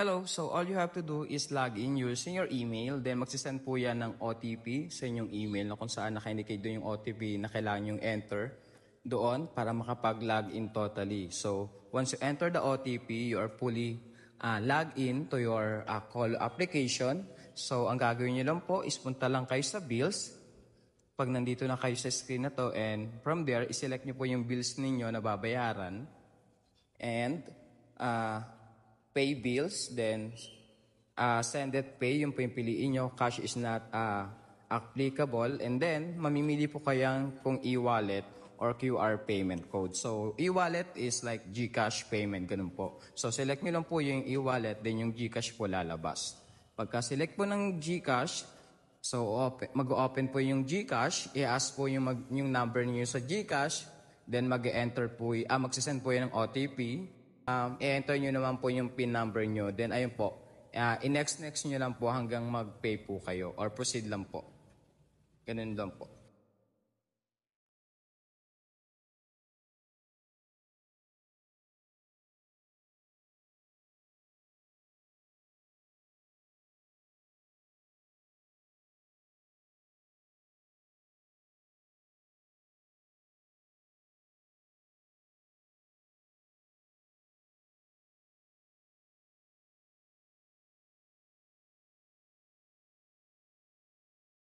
Hello, so all you have to do is log in using your email, then magsisend po yan ng OTP sa inyong email na kung saan naka-indicate doon yung OTP na kailangan yung enter doon para makapag-log in totally. So, once you enter the OTP, you are fully log in to your call application. So, ang gagawin nyo lang po is punta lang kayo sa bills. Pag nandito na kayo sa screen na to, and from there, iselect nyo po yung bills ninyo na babayaran. And, pay bills, then send it pay, yung po yung piliin nyo. Cash is not applicable. And then, mamimili po kayang kung e-wallet or QR payment code. So, e-wallet is like GCash payment, ganun po. So, select nyo lang po yung e-wallet, then yung GCash po lalabas. Pagka-select po ng GCash, so mag-open po yung GCash, i-ask po yung number niyo sa GCash, then mag-enter po, magsisend po yung OTP, i-enter nyo naman po yung PIN number nyo. Then ayun po, i-next nyo lang po hanggang mag-pay po kayo or proceed lang po. Ganun lang po.